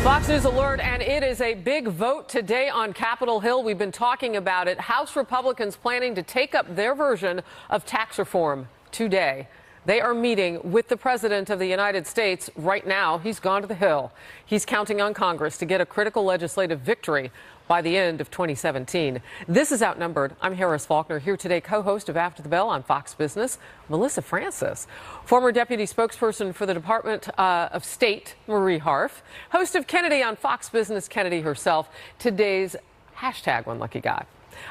Fox News alert, and it is a big vote today on Capitol Hill. We've been talking about it. House Republicans planning to take up their version of tax reform today. They are meeting with the President of the United States right now. He's gone to the Hill. He's counting on Congress to get a critical legislative victory by the end of 2017. This is Outnumbered. I'm Harris Faulkner, here today, co-host of After the Bell on Fox Business, Melissa Francis, former deputy spokesperson for the Department of State, Marie Harf, host of Kennedy on Fox Business, Kennedy herself, today's hashtag One Lucky Guy.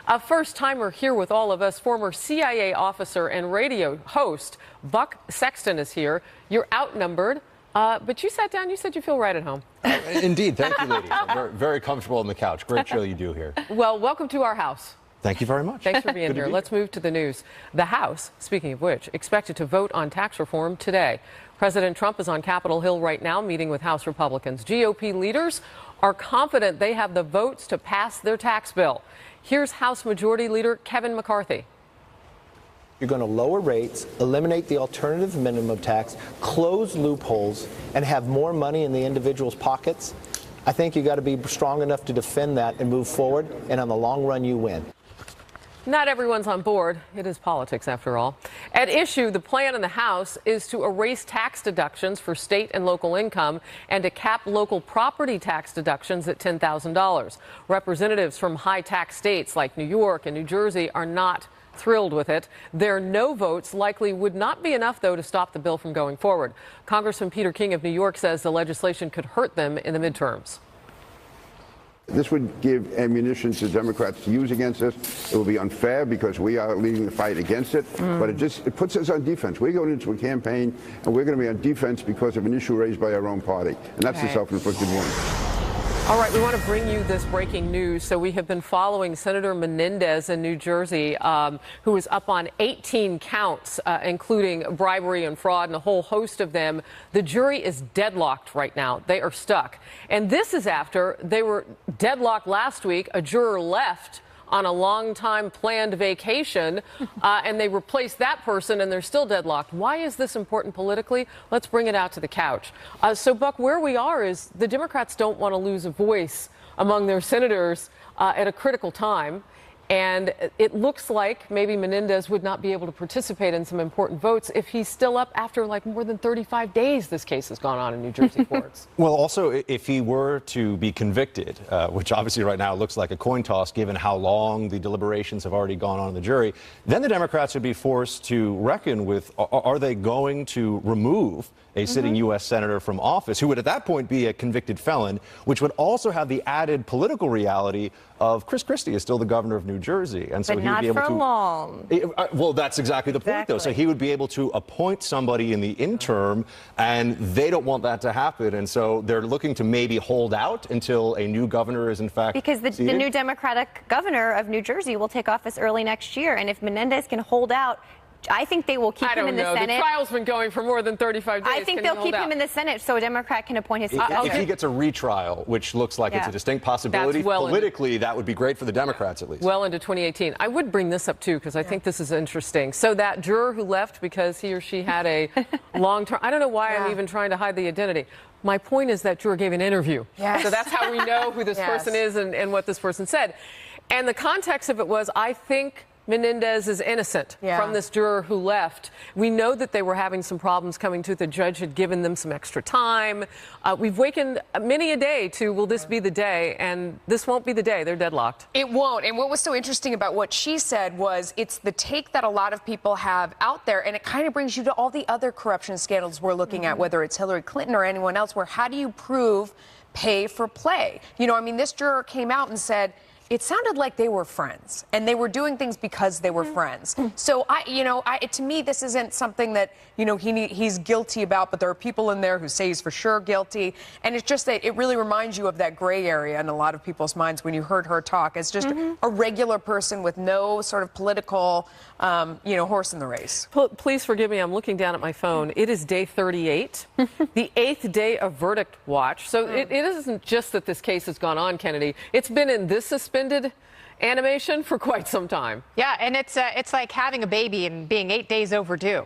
A first-timer here with all of us, former CIA officer and radio host Buck Sexton is here. You're outnumbered, but you sat down, you said you feel right at home. Indeed. Thank you, ladies. I'm very, very comfortable on the couch. Great show you do here. Well, welcome to our house. Thank you very much. Thanks for being here. Let's move to the news. The House, speaking of which, expected to vote on tax reform today. President Trump is on Capitol Hill right now meeting with House Republicans. GOP leaders are confident they have the votes to pass their tax bill. Here's House Majority Leader Kevin McCarthy. You're going to lower rates, eliminate the alternative minimum tax, close loopholes, and have more money in the individual's pockets. I think you got to be strong enough to defend that and move forward, and on the long run, you win. Not everyone's on board. It is politics, after all. At issue, the plan in the House is to erase tax deductions for state and local income and to cap local property tax deductions at $10,000. Representatives from high-tax states like New York and New Jersey are not thrilled with it. Their no votes likely would not be enough, though, to stop the bill from going forward. Congressman Peter King of New York says the legislation could hurt them in the midterms. This would give ammunition to Democrats to use against us. It will be unfair because we are leading the fight against it. But it puts us on defense. We're going into a campaign, and we're going to be on defense because of an issue raised by our own party. And that's the self-inflicted one. All right, we want to bring you this breaking news. So we have been following Senator Menendez in New Jersey, who is up on 18 counts, including bribery and fraud and a whole host of them. The jury is deadlocked right now. They are stuck. And this is after they were deadlocked last week. A juror left on a long-time planned vacation, and they replaced that person, and they're still deadlocked. Why is this important politically? Let's bring it out to the couch. So, Buck, where we are is the Democrats don't want to lose a voice among their senators at a critical time. And it looks like maybe Menendez would not be able to participate in some important votes if he's still up after like more than 35 days this case has gone on in New Jersey courts. Well, also, if he were to be convicted, which obviously right now looks like a coin toss given how long the deliberations have already gone on in the jury, then the Democrats would be forced to reckon with, are they going to remove a sitting U.S. senator from office, who would at that point be a convicted felon, which would also have the added political reality of Chris Christie is still the governor of New Jersey. And so but he would be able to. long. Well, that's exactly the point, though. So he would be able to appoint somebody in the interim, and they don't want that to happen. And so they're looking to maybe hold out until a new governor is, in fact, because the new Democratic governor of New Jersey will take office early next year. And if Menendez can hold out, I think they will keep him in the Senate. The trial's been going for more than 35 days. I think they'll keep him in the Senate so a Democrat can appoint his successor. If he gets a retrial, which looks like it's a distinct possibility, politically, that would be great for the Democrats, at least. Well into 2018. I would bring this up, too, because I think this is interesting. So that juror who left because he or she had a long-term, I don't know why I'm even trying to hide the identity. My point is that juror gave an interview. Yes. So that's how we know who this person is and what this person said. And the context of it was, I think Menendez is innocent from this juror who left. We know that they were having some problems coming to it. The judge had given them some extra time. We've wakened many a day to, will this be the day? And this won't be the day. They're deadlocked. It won't. And what was so interesting about what she said was it's the take that a lot of people have out there. And it kind of brings you to all the other corruption scandals we're looking at, whether it's Hillary Clinton or anyone else, where how do you prove pay for play? You know, I mean, this juror came out and said, it sounded like they were friends, and they were doing things because they were friends. So, to me, this isn't something that, he's guilty about, but there are people in there who say he's for sure guilty. And it's just that it really reminds you of that gray area in a lot of people's minds when you heard her talk as just a regular person with no sort of political, horse in the race. Please forgive me. I'm looking down at my phone. It is day 38, the 8th day of verdict watch. So it isn't just that this case has gone on, Kennedy. It's been in this suspended animation for quite some time. Yeah, and it's like having a baby and being 8 days overdue.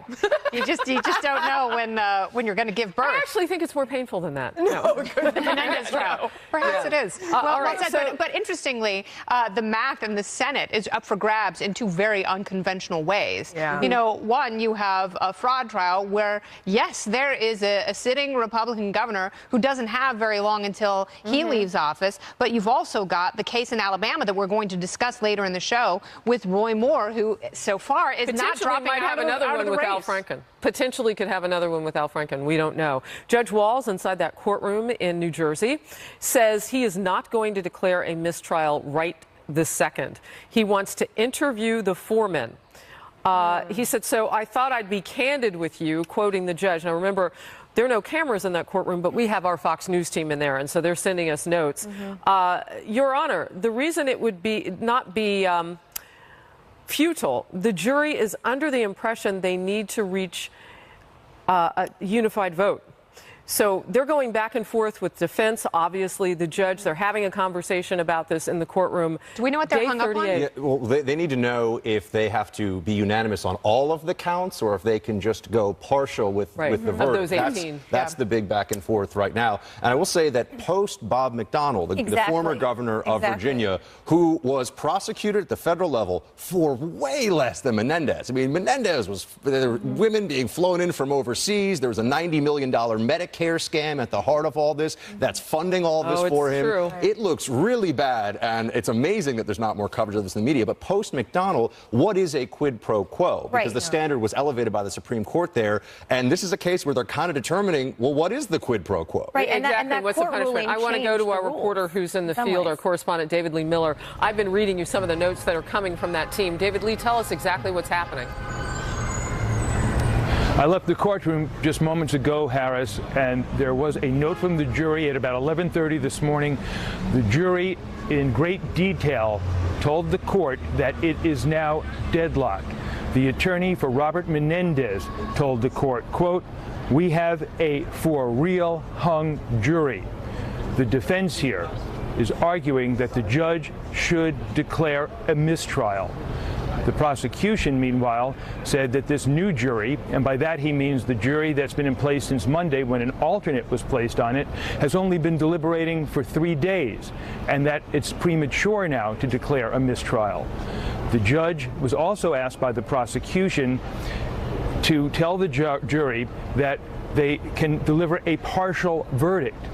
You just don't know when you're going to give birth. I actually think it's more painful than that. No, the Menendez trial. Perhaps it is. All right, but interestingly, the MAC and the Senate is up for grabs in two very unconventional ways. Yeah. You know, one, you have a fraud trial where, yes, there is a sitting Republican governor who doesn't have very long until he leaves office, but you've also got the case in Alabama that we're going to discuss later in the show with Roy Moore, who so far is not dropping might have another one with Al Franken. Potentially could have another one with Al Franken. We don't know. Judge Walz, inside that courtroom in New Jersey, says he is not going to declare a mistrial right this second. He wants to interview the foreman. He said, so I thought I'd be candid with you, quoting the judge. Now, remember, there are no cameras in that courtroom, but we have our Fox News team in there, and so they're sending us notes. Your Honor, the reason it would not be futile, the jury is under the impression they need to reach a unified vote. So they're going back and forth with defense, obviously, the judge. They're having a conversation about this in the courtroom. Do we know what they're hung up on? Yeah, well, they need to know if they have to be unanimous on all of the counts or if they can just go partial with the verdict. Of those 18. That's the big back and forth right now. And I will say that post Bob McDonnell, the former governor of Virginia, who was prosecuted at the federal level for way less than Menendez. I mean, Menendez was there were women being flown in from overseas. There was a $90 million Medicare scam at the heart of all this that's funding all this for him. True. It looks really bad, and it's amazing that there's not more coverage of this in the media. But post McDonnell, what is a quid pro quo? Because the standard was elevated by the Supreme Court there, and this is a case where they're kind of determining, well, what is the quid pro quo? Right, exactly. What's the punishment? I want to go to our reporter who's in the field, our correspondent David Lee Miller. I've been reading you some of the notes that are coming from that team. David Lee, tell us exactly what's happening. I left the courtroom just moments ago, Harris, and there was a note from the jury at about 11:30 this morning. The jury, in great detail, told the court that it is now deadlocked. The attorney for Robert Menendez told the court, quote, "We have a for real hung jury." The defense here is arguing that the judge should declare a mistrial. The prosecution, meanwhile, said that this new jury, and by that he means the jury that's been in place since Monday when an alternate was placed on it, has only been deliberating for 3 days, and that it's premature now to declare a mistrial. The judge was also asked by the prosecution to tell the jury that they can deliver a partial verdict.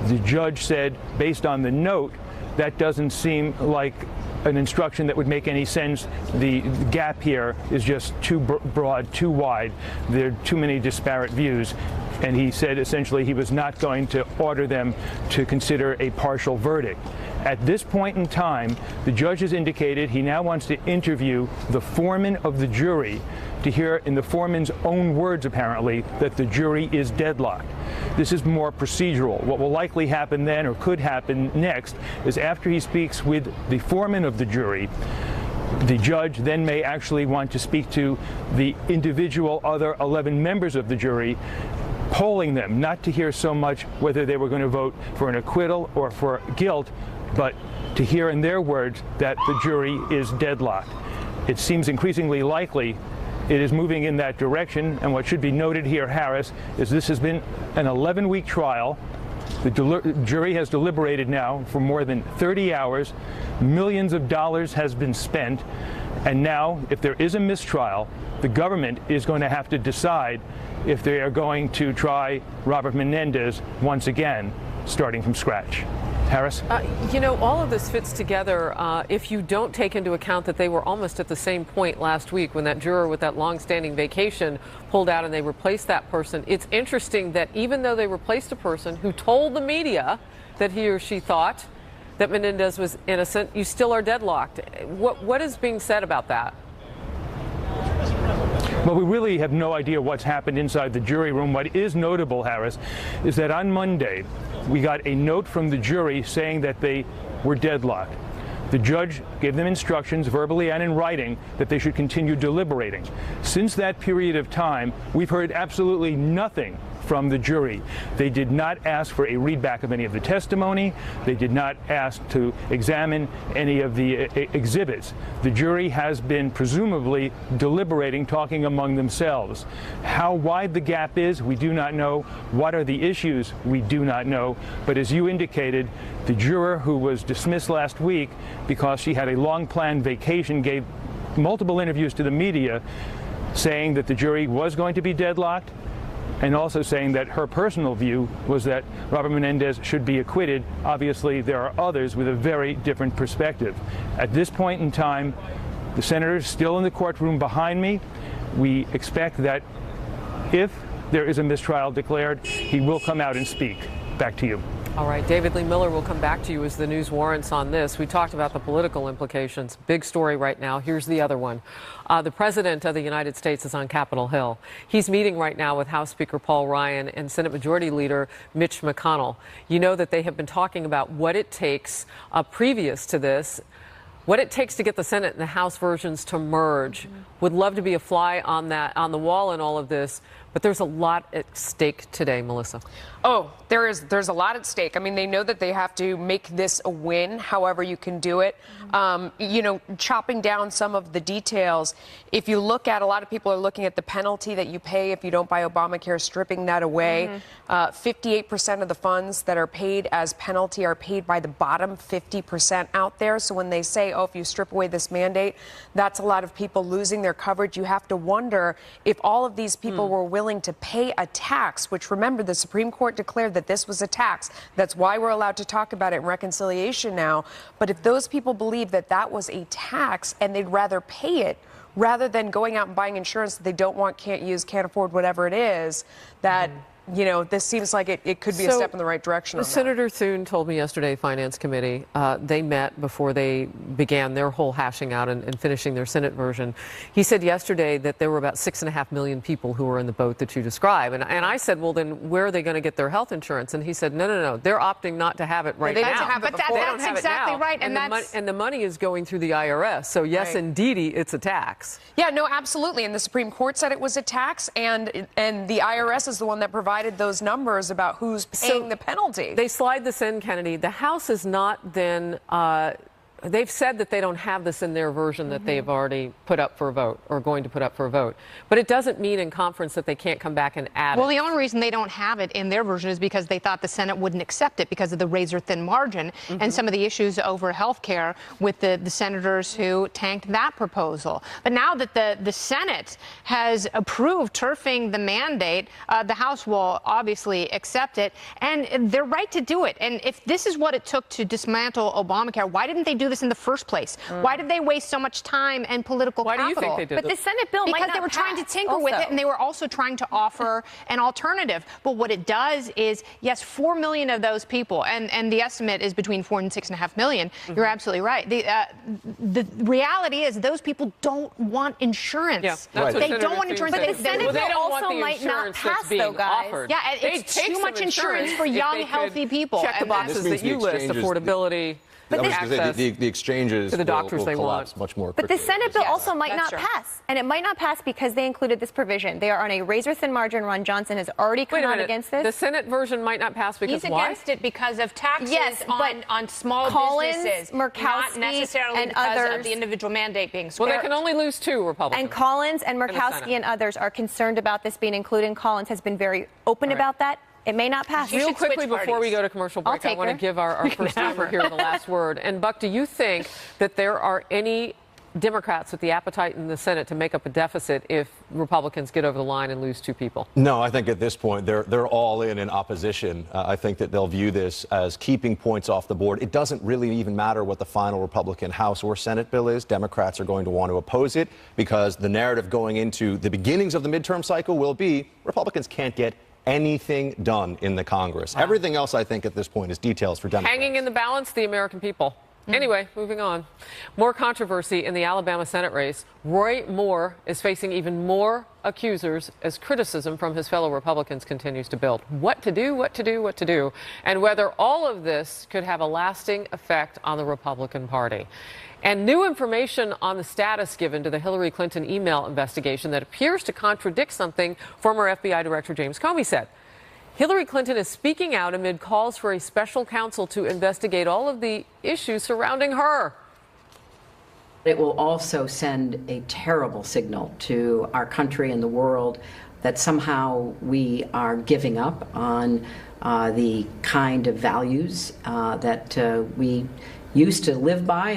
The judge said, based on the note, that doesn't seem like an instruction that would make any sense. The gap here is just too broad, too wide. There are too many disparate views. And he said essentially he was not going to order them to consider a partial verdict. At this point in time, the judge has indicated he now wants to interview the foreman of the jury to hear in the foreman's own words, apparently, that the jury is deadlocked. This is more procedural. What will likely happen then, or could happen next, is after he speaks with the foreman of the jury, the judge then may actually want to speak to the individual other 11 members of the jury, polling them, not to hear so much whether they were going to vote for an acquittal or for guilt, but to hear in their words that the jury is deadlocked. It seems increasingly likely it is moving in that direction, and what should be noted here, Harris, is this has been an 11-week trial. The jury has deliberated now for more than 30 hours. Millions of dollars has been spent, and now, if there is a mistrial, the government is going to have to decide if they are going to try Robert Menendez once again, starting from scratch. Harris? You know, all of this fits together if you don't take into account that they were almost at the same point last week when that juror with that long-standing vacation pulled out and they replaced that person. It's interesting that even though they replaced a person who told the media that he or she thought that Menendez was innocent, you still are deadlocked. What is being said about that? Well, we really have no idea what's happened inside the jury room. What is notable, Harris, is that on Monday, we got a note from the jury saying that they were deadlocked. The judge gave them instructions, verbally and in writing, that they should continue deliberating. Since that period of time, we've heard absolutely nothing from the jury. They did not ask for a readback of any of the testimony. They did not ask to examine any of the exhibits. The jury has been presumably deliberating, talking among themselves. How wide the gap is, we do not know. What are the issues, we do not know. But as you indicated, the juror who was dismissed last week because she had a long-planned vacation gave multiple interviews to the media saying that the jury was going to be deadlocked, and also saying that her personal view was that Robert Menendez should be acquitted. Obviously, there are others with a very different perspective. At this point in time, the senator is still in the courtroom behind me. We expect that if there is a mistrial declared, he will come out and speak. Back to you. All right, David Lee Miller will come back to you as the news warrants on this. We talked about the political implications. Big story right now. Here's the other one. The President of the United States is on Capitol Hill. He's meeting right now with House Speaker Paul Ryan and Senate Majority Leader Mitch McConnell. You know that they have been talking about what it takes previous to this, what it takes to get the Senate and the House versions to merge. Would love to be a fly on the wall in all of this, but there's a lot at stake today, Melissa. Oh, there's a lot at stake. I mean, they know that they have to make this a win, however you can do it. You know, chopping down some of the details. If you look at, a lot of people are looking at the penalty that you pay if you don't buy Obamacare, stripping that away. 58% of the funds that are paid as penalty are paid by the bottom 50% out there. So when they say, oh, if you strip away this mandate, that's a lot of people losing their coverage. You have to wonder if all of these people were willing to pay a tax, which, remember, the Supreme Court declared that this was a tax. That's why we're allowed to talk about it in reconciliation now. But if those people believe that that was a tax and they'd rather pay it rather than going out and buying insurance that they don't want, can't use, can't afford, whatever it is, that you know, this seems like it could be a step in the right direction. Senator Thune told me yesterday, Finance Committee, they met before they began their whole hashing out and finishing their Senate version. He said yesterday that there were about 6.5 million people who were in the boat that you describe. And I said, well, then where are they going to get their health insurance? And he said, no, they're opting not to have it right now. But that's exactly right. And the money is going through the IRS. So yes, indeed, it's a tax. Yeah, no, absolutely. And the Supreme Court said it was a tax, and the IRS is the one that provided those numbers about who's paying the penalty. They slide this in, Kennedy. The House is not then, they've said that they don't have this in their version that they've already put up for a vote or going to put up for a vote. But it doesn't mean in conference that they can't come back and add it. Well, the only reason they don't have it in their version is because they thought the Senate wouldn't accept it because of the razor-thin margin and some of the issues over health care with the senators who tanked that proposal. But now that the Senate has approved turfing the mandate, the House will obviously accept it, and they're right to do it. And if this is what it took to dismantle Obamacare, why didn't they do this in the first place? Why did they waste so much time and political capital? Why do you think they did? But the Senate bill might not because they were trying to tinker also with it, and they were also trying to offer an alternative. But what it does is, yes, 4 million of those people, and the estimate is between 4 and 6.5 million. You're absolutely right. The reality is those people don't want insurance. Yeah, they don't want insurance. But the Senate bill also might not pass, though, guys. Offered. Yeah, it's too much insurance for young, healthy people. Check the boxes that you list: affordability. But the exchanges to the doctors will collapse much more quickly. But the Senate bill also might not pass. And it might not pass because they included this provision. They are on a razor-thin margin. Ron Johnson has already come out against this. The Senate version might not pass because he's against it because of taxes on small businesses, Murkowski, not necessarily and because others of the individual mandate being spared. Well, they can only lose 2 Republicans. And Collins and Murkowski and others are concerned about this being included. Collins has been very open about that. It may not pass. Real quickly before we go to commercial break, I want to give our first speaker here the last word. And Buck, do you think that there are any Democrats with the appetite in the Senate to make up a deficit if Republicans get over the line and lose 2 people? No, I think at this point they're all in opposition. I think that they'll view this as keeping points off the board. It doesn't really even matter what the final Republican House or Senate bill is. Democrats are going to want to oppose it because the narrative going into the beginnings of the midterm cycle will be Republicans can't get anything done in the Congress. Everything else, I think, at this point is details for Democrats. Hanging in the balance, the American people. Anyway, moving on. More controversy in the Alabama Senate race. Roy Moore is facing even more accusers as criticism from his fellow Republicans continues to build. What to do, and whether all of this could have a lasting effect on the Republican Party. And new information on the status given to the Hillary Clinton email investigation that appears to contradict something former FBI Director James Comey said. Hillary Clinton is speaking out amid calls for a special counsel to investigate all of the issues surrounding her. It will also send a terrible signal to our country and the world that somehow we are giving up on the kind of values that we used to live by.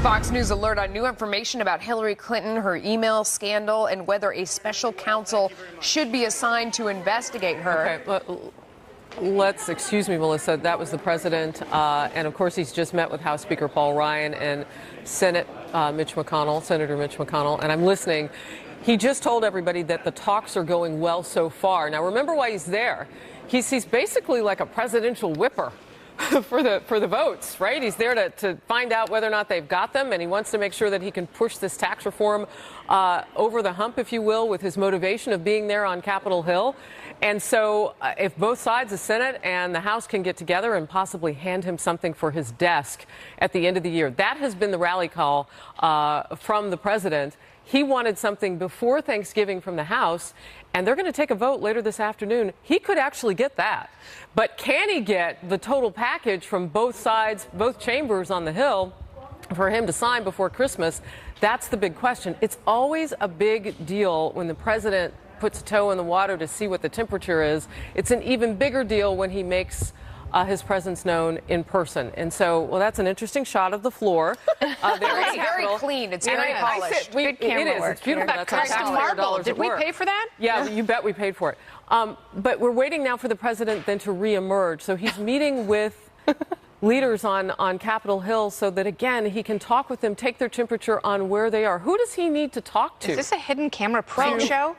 Fox News alert on new information about Hillary Clinton, her email scandal, and whether a special counsel should be assigned to investigate her. Okay, excuse me, Melissa, that was the president. And of course, he's just met with House Speaker Paul Ryan and Senator Mitch McConnell, and I'm listening. He just told everybody that the talks are going well so far. Now, remember why he's there. He's basically like a presidential whipper for the votes, right? He's there to find out whether or not they've got them, and he wants to make sure that he can push this tax reform over the hump, if you will, with his motivation of being there on Capitol Hill. And so if both sides, the Senate and the House, can get together and possibly hand him something for his desk at the end of the year, that has been the rally call from the president. He wanted something before Thanksgiving from the House, and they're going to take a vote later this afternoon. He could actually get that. But can he get the total package from both sides, both chambers on the Hill, for him to sign before Christmas? That's the big question. It's always a big deal when the president puts a toe in the water to see what the temperature is. It's an even bigger deal when he makes his presence known in person. And so, well, that's an interesting shot of the floor. It's very clean. It's very polished. Good camera work. It's beautiful. That's how Custom marble. Did we pay for that? Yeah, you bet we paid for it. But we're waiting now for the president then to reemerge. So he's meeting with leaders on Capitol Hill so that, again, he can talk with them, take their temperature on where they are. Who does he need to talk to? Is this a hidden camera prank show?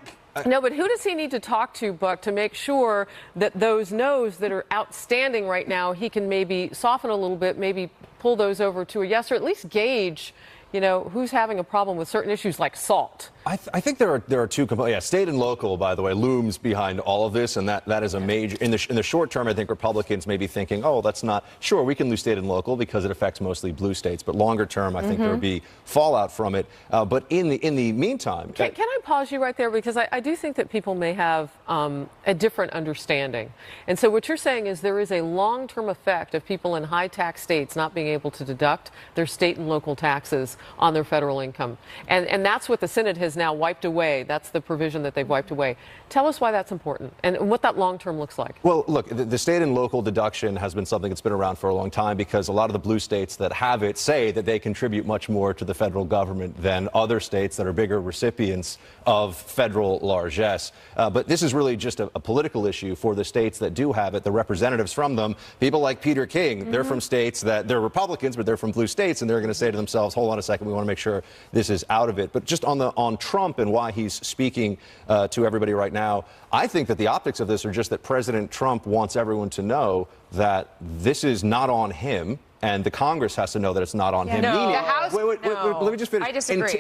No, but who does he need to talk to, Buck, to make sure that those no's that are outstanding right now, he can maybe soften a little bit, maybe pull those over to a yes, or at least gauge, you know, who's having a problem with certain issues like salt? I think there are two components. Yeah, state and local, by the way, looms behind all of this, and that is a major. In the short term, I think Republicans may be thinking, oh, that's not sure. We can lose state and local because it affects mostly blue states. But longer term, I think there would be fallout from it. But in the meantime, can I pause you right there, because I do think that people may have a different understanding. And so what you're saying is there is a long-term effect of people in high tax states not being able to deduct their state and local taxes on their federal income, and that's what the Senate has now wiped away. That's the provision that they've wiped away. Tell us why that's important and what that long term looks like. Well, look, the state and local deduction has been something that's been around for a long time because a lot of the blue states that have it say that they contribute much more to the federal government than other states that are bigger recipients of federal largesse. But this is really just a political issue for the states that do have it. The representatives from them, people like Peter King, they're from states that they're Republicans, but they're from blue states, and they're going to say to themselves, hold on a second, we want to make sure this is out of it. But just on Trump and why he's speaking to everybody right now, I think that the optics of this are just that President Trump wants everyone to know that this is not on him, and the Congress has to know that it's not on him. No. Meaning, The House, wait, let me just finish. I disagree.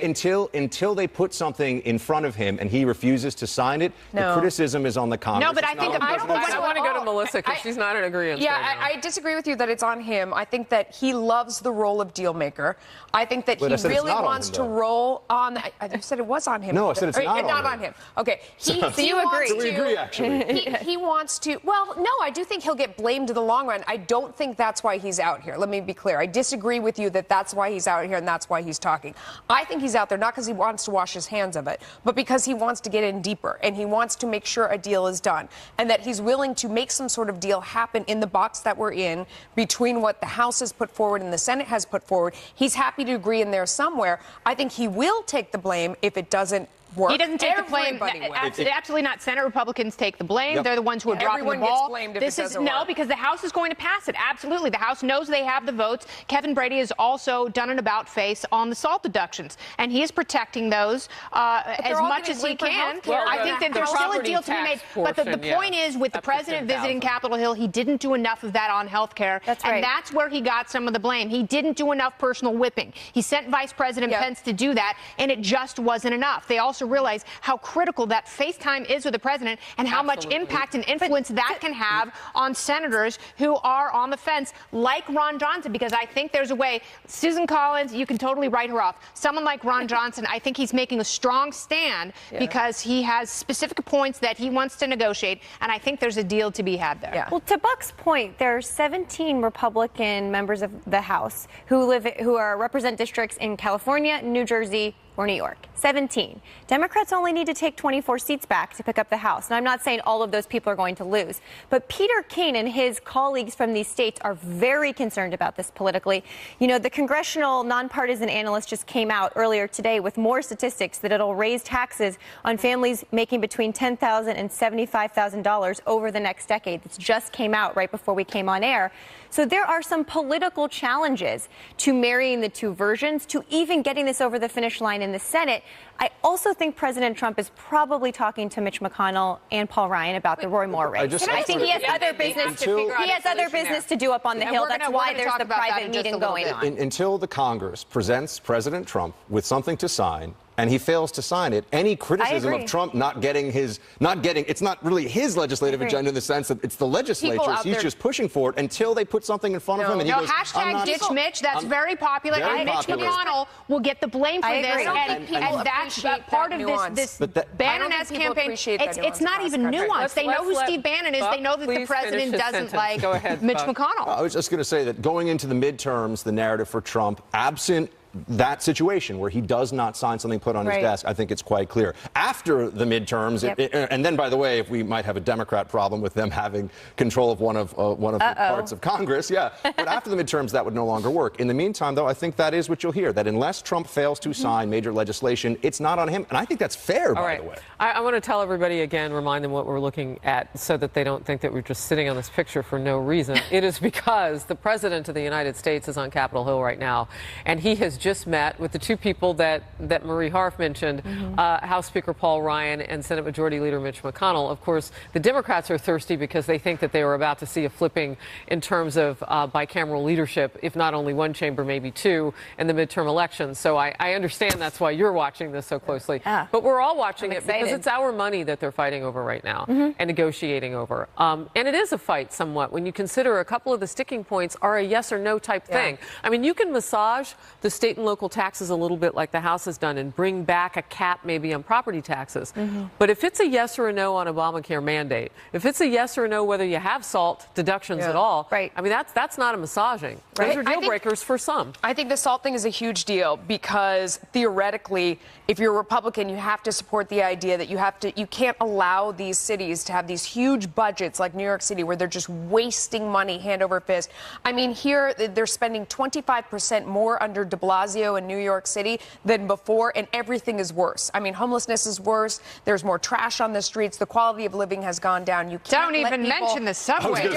Until they put something in front of him and he refuses to sign it, the criticism is on the Congress. No, but I think I want to go to Melissa because she's not in agreement. Yeah, right I disagree with you that it's on him. I think that he loves the role of deal maker. I think that he really wants to roll on. You said it was on him. No, I said it's not on him. Okay. So you agree? So we agree, actually. He wants to. Well, no, I do think he'll get blamed in the long run. I don't think that's why he's out here. Let me be clear. I disagree with you that that's why he's out here and that's why he's talking. I think he's out there not because he wants to wash his hands of it, but because he wants to get in deeper and he wants to make sure a deal is done and that he's willing to make some sort of deal happen in the box that we're in between what the House has put forward and the Senate has put forward. He's happy to agree in there somewhere. I think he will take the blame if it doesn't work. He doesn't take the blame. Absolutely not. Senate Republicans take the blame. Yep. They're the ones who are dropping the ball. Everyone gets blamed if it doesn't work. No, because the House is going to pass it. Absolutely. The House knows they have the votes. Kevin Brady has also done an about-face on the SALT deductions, and he is protecting those as much as he can. I think that there's still a deal to be made. But the point is, with the president visiting Capitol Hill, he didn't do enough of that on health care. That's right. And that's where he got some of the blame. He didn't do enough personal whipping. He sent Vice President Pence to do that, and it just wasn't enough. They also also realize how critical that FaceTime is with the president and how much impact and influence that can have on senators who are on the fence, like Ron Johnson, because I think there's a way. Susan Collins, you can totally write her off. Someone like Ron Johnson, I think he's making a strong stand because he has specific points that he wants to negotiate, and I think there's a deal to be had there. Well, to Buck's point, there are 17 Republican members of the House who represent districts in California, New Jersey, or New York. 17. Democrats only need to take 24 seats back to pick up the House. And I'm not saying all of those people are going to lose. But Peter King and his colleagues from these states are very concerned about this politically. You know, the congressional nonpartisan analyst just came out earlier today with more statistics that it'll raise taxes on families making between $10,000 and $75,000 over the next decade. This just came out right before we came on air. So there are some political challenges to marrying the two versions, to even getting this over the finish line in the Senate. I also think President Trump is probably talking to Mitch McConnell and Paul Ryan about the Roy Moore race. I think he has other business to figure out. He has other business to do up on the Hill. That's why there's the private meeting going on. Until the Congress presents President Trump with something to sign, and he fails to sign it, any criticism of Trump not getting, it's not really his legislative agenda in the sense that it's the legislature's. He's just pushing for it until they put something in front of him. And he goes, hashtag ditch Mitch. That's very popular. And Mitch McConnell will get the blame for this. And that's part of this Bannon-esque campaign. It's not even nuanced. They know who Steve Bannon is. They know that the president doesn't like Mitch McConnell. I was just going to say that going into the midterms, the narrative for Trump, absent that situation where he does not sign something put on his desk, I think it's quite clear. After the midterms, and then, by the way, if we might have a Democrat problem with them having control of one of the parts of Congress, but after the midterms, that would no longer work. In the meantime, though, I think that is what you'll hear, that unless Trump fails to sign major legislation, it's not on him. And I think that's fair, by the way. I want to tell everybody again, remind them what we're looking at so that they don't think that we're just sitting on this picture for no reason. It is because the President of the United States is on Capitol Hill right now, and he has just met with the two people that Marie Harf mentioned, House Speaker Paul Ryan and Senate Majority Leader Mitch McConnell. Of course, the Democrats are thirsty because they think that they are about to see a flipping in terms of bicameral leadership, if not only one chamber, maybe two, in the midterm elections. So I understand that's why you're watching this so closely. But we're all watching it because it's our money that they're fighting over right now and negotiating over. And it is a fight somewhat when you consider a couple of the sticking points are a yes or no type thing. I mean, you can massage the state and local taxes a little bit like the House has done and bring back a cap maybe on property taxes. But if it's a yes or a no on Obamacare mandate, if it's a yes or a no whether you have SALT deductions at all, I mean, that's not a massaging. Those are deal breakers for some. I think the SALT thing is a huge deal because theoretically, if you're a Republican, you have to support the idea that you can't allow these cities to have these huge budgets like New York City where they're just wasting money hand over fist. I mean, here they're spending 25% more under de Blasio in New York City than before, and everything is worse. I mean, homelessness is worse. There's more trash on the streets. The quality of living has gone down. You can't don't even mention the subway.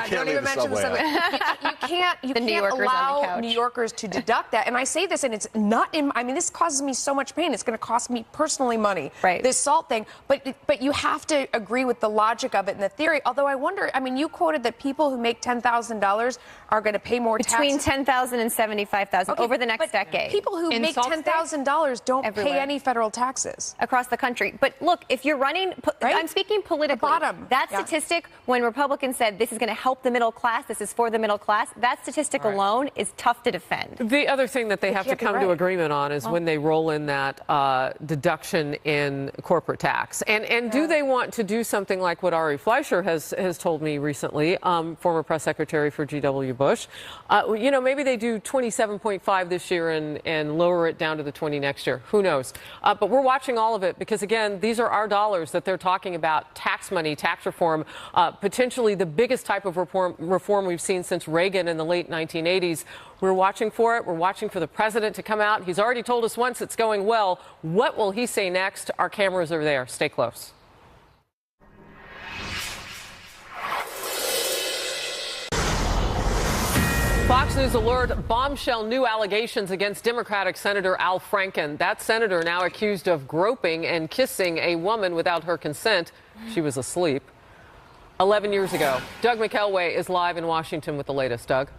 Don't even mention the subway. You can't allow New Yorkers to deduct that. And I say this, and it's not in. I mean, this causes me so much pain. It's going to cost me personally money. This SALT thing, but you have to agree with the logic of it and the theory. Although I wonder. I mean, you quoted that people who make $10,000 are going to pay more between taxes. $10,000 and $75,000 over the next decade. People who make $10,000 don't pay any federal taxes across the country. But look, if you're running, I'm speaking politically. That statistic, when Republicans said this is going to help the middle class, this is for the middle class, that statistic alone is tough to defend. The other thing that they have to come to agreement on is when they roll in that deduction in corporate tax. And do they want to do something like what Ari Fleischer has told me recently, former press secretary for G.W. Bush? You know, maybe they do 27.5 this year and lower it down to the 20 next year. Who knows? But we're watching all of it because, again, these are our dollars that they're talking about. Tax money, tax reform, potentially the biggest type of reform we've seen since Reagan in the late 1980s. We're watching for it. We're watching for the president to come out. He's already told us once it's going well. What will he say next? Our cameras are there. Stay close. Fox News alert, bombshell new allegations against Democratic Senator Al Franken. That senator now accused of groping and kissing a woman without her consent. She was asleep. 11 years ago. Doug McElway is live in Washington with the latest. Doug.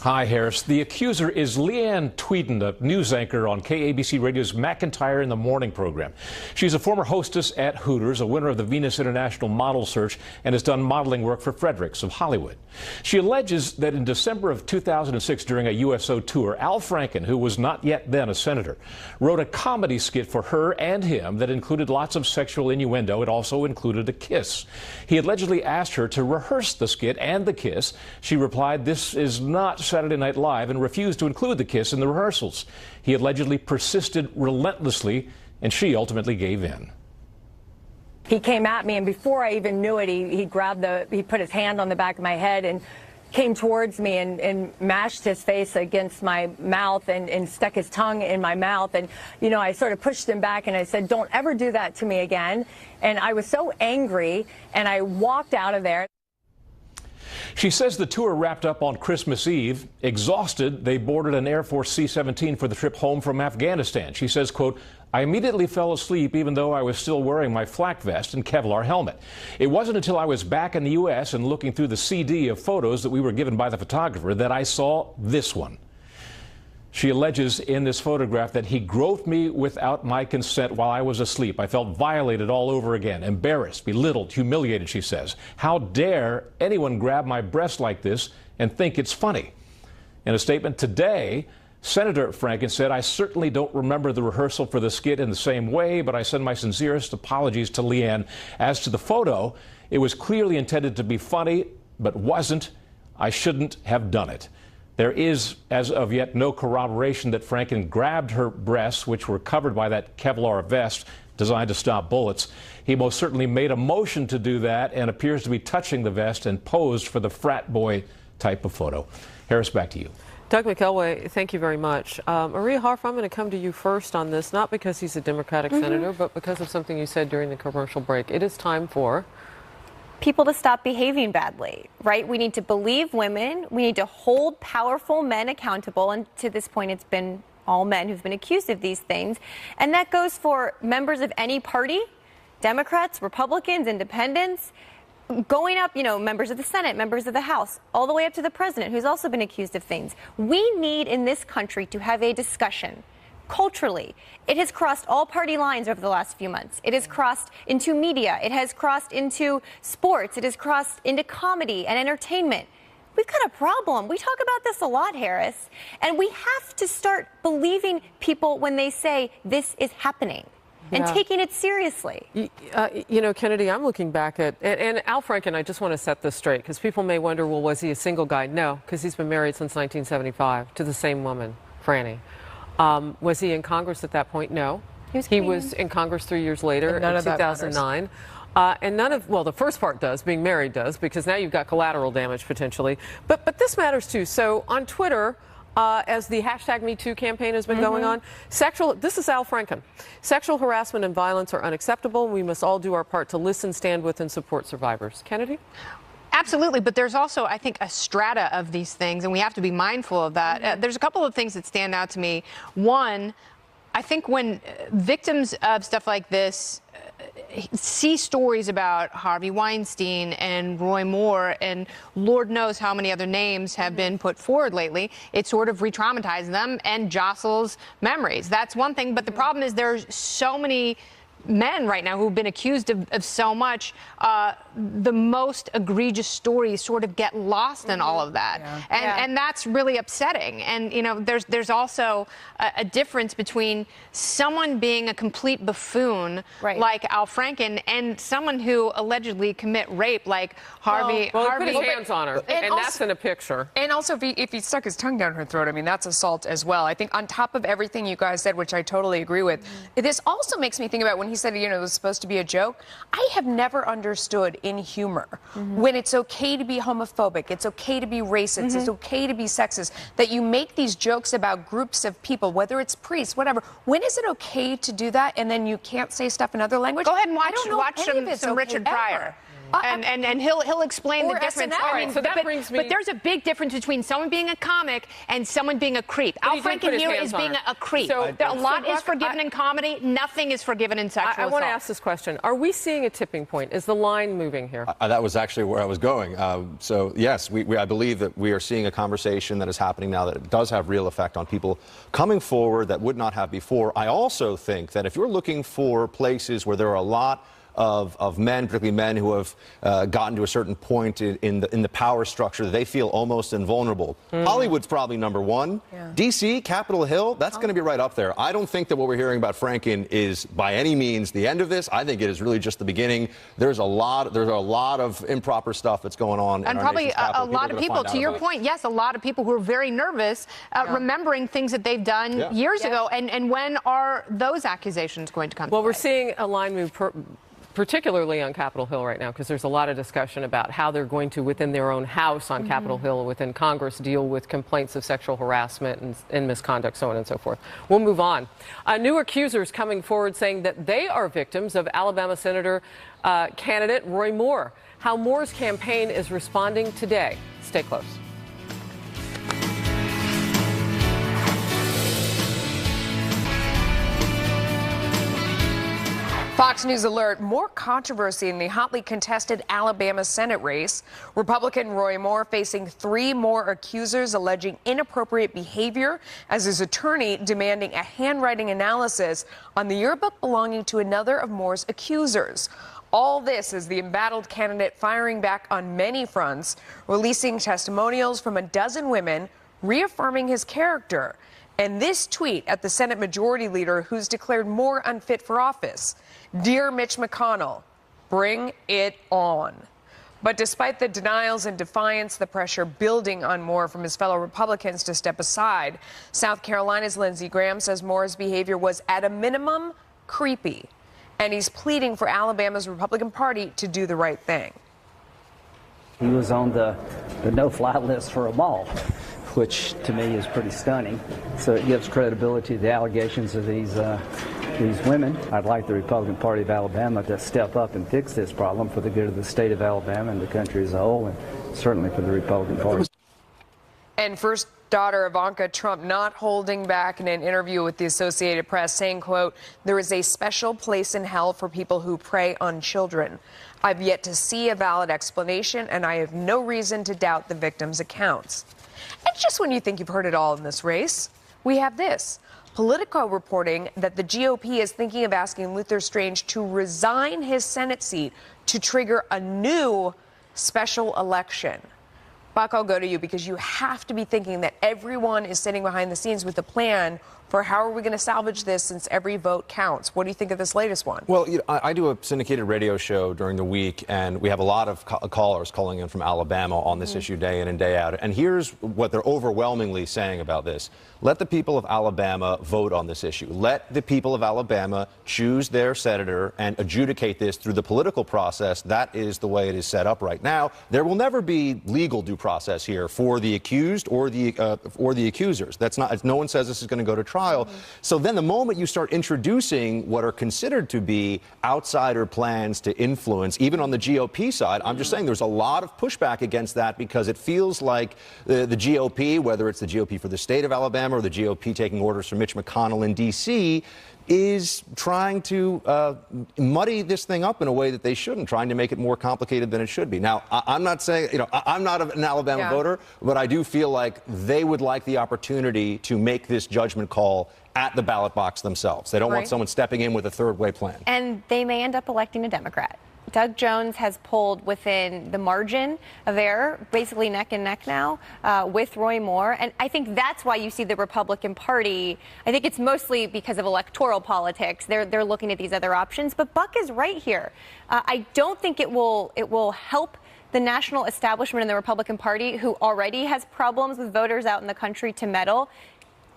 Hi, Harris. The accuser is Leanne Tweeden, a news anchor on KABC Radio's McIntyre in the Morning program. She's a former hostess at Hooters, a winner of the Venus International Model Search, and has done modeling work for Fredericks of Hollywood. She alleges that in December of 2006, during a USO tour, Al Franken, who was not yet then a senator, wrote a comedy skit for her and him that included lots of sexual innuendo. It also included a kiss. He allegedly asked her to rehearse the skit and the kiss. She replied, "This is not Saturday Night Live," and refused to include the kiss in the rehearsals. He allegedly persisted relentlessly, and she ultimately gave in. He came at me, and before I even knew it, he put his hand on the back of my head and came towards me and mashed his face against my mouth and stuck his tongue in my mouth. And, you know, I sort of pushed him back and I said, "Don't ever do that to me again." And I was so angry, and I walked out of there. She says the tour wrapped up on Christmas Eve. Exhausted, they boarded an Air Force C-17 for the trip home from Afghanistan. She says, quote, "I immediately fell asleep even though I was still wearing my flak vest and Kevlar helmet. It wasn't until I was back in the U.S. and looking through the CD of photos that we were given by the photographer that I saw this one." She alleges in this photograph that he groped me without my consent while I was asleep. I felt violated all over again, embarrassed, belittled, humiliated, she says. "How dare anyone grab my breast like this and think it's funny?" In a statement today, Senator Franken said, "I certainly don't remember the rehearsal for the skit in the same way, but I send my sincerest apologies to Leanne. As to the photo, it was clearly intended to be funny, but wasn't. I shouldn't have done it." There is, as of yet, no corroboration that Franken grabbed her breasts, which were covered by that Kevlar vest designed to stop bullets. He most certainly made a motion to do that and appears to be touching the vest and posed for the frat boy type of photo. Harris, back to you. Doug McElway, thank you very much. Maria Harf, I'm going to come to you first on this, not because he's a Democratic senator, but because of something you said during the commercial break. It is time for people to stop behaving badly, right? We need to believe women. We need to hold powerful men accountable. And to this point, it's been all men who've been accused of these things. And that goes for members of any party, Democrats, Republicans, Independents, going up, you know, members of the Senate, members of the House, all the way up to the president, who's also been accused of things. We need in this country to have a discussion. Culturally, it has crossed all party lines over the last few months. It has crossed into media. It has crossed into sports. It has crossed into comedy and entertainment. We've got a problem. We talk about this a lot, Harris, and we have to start believing people when they say this is happening and taking it seriously. You know, Kennedy, I'm looking back at, and Al Franken, I just want to set this straight, because people may wonder, well, was he a single guy? No, because he's been married since 1975 to the same woman, Franny. Was he in Congress at that point? No. He was in Congress 3 years later, in 2009. And none of, well, the first part does, being married does, because now you've got collateral damage potentially. But this matters too. So on Twitter, as the hashtag #MeToo campaign has been going on, this is Al Franken. "Sexual harassment and violence are unacceptable. We must all do our part to listen, stand with, and support survivors." Kennedy? Absolutely, but there's also, I think, a strata of these things, and we have to be mindful of that. There's a couple of things that stand out to me. One, I think when victims of stuff like this see stories about Harvey Weinstein and Roy Moore, and Lord knows how many other names have been put forward lately, it sort of re-traumatizes them and jostles memories. That's one thing, but the problem is there's so many men right now who've been accused of so much. The most egregious stories sort of get lost in all of that. And that's really upsetting. And, you know, there's also a difference between someone being a complete buffoon like Al Franken and someone who allegedly commit rape like Harvey. Well, he put his hands on her, and also, that's in a picture. And also, if he stuck his tongue down her throat, I mean, that's assault as well. I think on top of everything you guys said, which I totally agree with, this also makes me think about when he said, you know, it was supposed to be a joke. I have never understood in humor when it's okay to be homophobic, it's okay to be racist, it's okay to be sexist, that you make these jokes about groups of people, whether it's priests, whatever. When is it okay to do that and then you can't say stuff in other language? Go ahead and watch some Richard Pryor. And he'll explain the difference. SNL. All right, so that brings me. But there's a big difference between someone being a comic and someone being a creep. Al Franken here is being a creep. So, a lot is forgiven in comedy. Nothing is forgiven in sexual assault. I want to ask this question. Are we seeing a tipping point? Is the line moving here? That was actually where I was going. So, yes, I believe that we are seeing a conversation that is happening now that does have real effect on people coming forward that would not have before. I also think that if you're looking for places where there are a lot of men, particularly men who have gotten to a certain point in the power structure that they feel almost invulnerable. Hollywood's probably number one. Yeah. D.C., Capitol Hill, that's going to be right up there. I don't think that what we're hearing about Franken is by any means the end of this. I think it is really just the beginning. There's a lot of improper stuff that's going on. And probably a lot of people, to your point, yes, a lot of people who are very nervous, remembering things that they've done years ago. And when are those accusations going to come to light? We're seeing a line move particularly on Capitol Hill right now, because there's a lot of discussion about how they're going to, within their own house on Capitol Hill, within Congress, deal with complaints of sexual harassment and misconduct, so on and so forth. We'll move on. New accusers coming forward saying that they are victims of Alabama Senator candidate Roy Moore. How Moore's campaign is responding today. Stay close. Fox News alert, more controversy in the hotly contested Alabama Senate race. Republican Roy Moore facing 3 more accusers alleging inappropriate behavior as his attorney demanding a handwriting analysis on the yearbook belonging to another of Moore's accusers. All this is the embattled candidate firing back on many fronts, releasing testimonials from a dozen women, reaffirming his character. And this tweet at the Senate Majority Leader who's declared Moore unfit for office. Dear Mitch McConnell, bring it on. But despite the denials and defiance, the pressure building on Moore from his fellow Republicans to step aside, South Carolina's Lindsey Graham says Moore's behavior was at a minimum creepy. And he's pleading for Alabama's Republican Party to do the right thing. He was on the no-fly list for a mall, which to me is pretty stunning. So it gives credibility to the allegations of these women. I'd like the Republican Party of Alabama to step up and fix this problem for the good of the state of Alabama and the country as a whole, and certainly for the Republican Party. And first daughter Ivanka Trump not holding back in an interview with the Associated Press, saying, quote, "There is a special place in hell for people who prey on children. I've yet to see a valid explanation, and I have no reason to doubt the victims' accounts." And just when you think you've heard it all in this race, we have this. Politico reporting that the GOP is thinking of asking Luther Strange to resign his Senate seat to trigger a new special election. Buck, I'll go to you because you have to be thinking that everyone is sitting behind the scenes with a plan for how are we going to salvage this since every vote counts. What do you think of this latest one? Well, I do a syndicated radio show during the week, and we have a lot of callers calling in from Alabama on this issue day in and day out. And here's what they're overwhelmingly saying about this. Let the people of Alabama vote on this issue. Let the people of Alabama choose their senator and adjudicate this through the political process. That is the way it is set up right now. There will never be legal due process here for the accused or the accusers. That's not. No one says this is going to go to trial. So then the moment you start introducing what are considered to be outsider plans to influence, even on the GOP side, I'm just saying there's a lot of pushback against that because it feels like the GOP, whether it's the GOP for the state of Alabama or the GOP taking orders from Mitch McConnell in D.C., is trying to muddy this thing up in a way that they shouldn't, trying to make it more complicated than it should be. Now, I'm not saying, I'm not an Alabama voter, but I do feel like they would like the opportunity to make this judgment call at the ballot box themselves. They don't want someone stepping in with a third-way plan. And they may end up electing a Democrat. Doug Jones has pulled within the margin of error, basically neck and neck now, with Roy Moore. And I think that's why you see the Republican Party. I think it's mostly because of electoral politics. They're looking at these other options. But Buck is right here. I don't think it will help the national establishment in the Republican Party, who already has problems with voters out in the country, to meddle.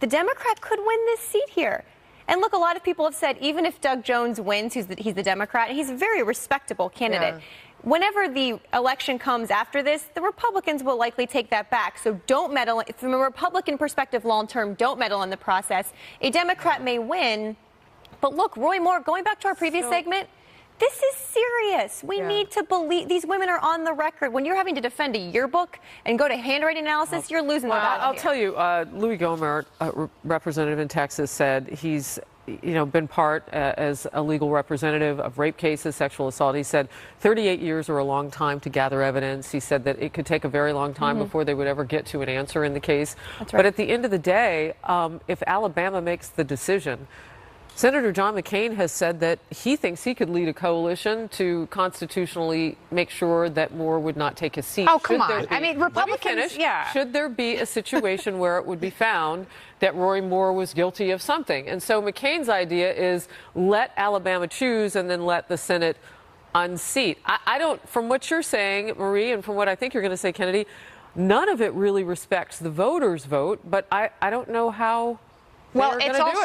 The Democrat could win this seat here. And look, a lot of people have said even if Doug Jones wins, he's the Democrat, and he's a very respectable candidate. Yeah. Whenever the election comes after this, the Republicans will likely take that back. So don't meddle. From a Republican perspective, long term, don't meddle in the process. A Democrat may win, but look, Roy Moore, going back to our previous segment, this is serious. serious. We need to believe these women are on the record. When you're having to defend a yearbook and go to handwriting analysis, you're losing the battle. I'll tell you, Louis Gohmert, representative in Texas, said he's been part as a legal representative of rape cases, sexual assault. He said 38 years are a long time to gather evidence. He said that it could take a very long time before they would ever get to an answer in the case. That's right. But at the end of the day, if Alabama makes the decision, Senator John McCain has said that he thinks he could lead a coalition to constitutionally make sure that Moore would not take his seat. Oh, come on. I mean, Republicans, Should there be a situation where it would be found that Roy Moore was guilty of something? And so McCain's idea is let Alabama choose and then let the Senate unseat. I don't, from what you're saying, Marie, and from what I think you're going to say, Kennedy, none of it really respects the voters' vote, but I don't know how. Well, it's also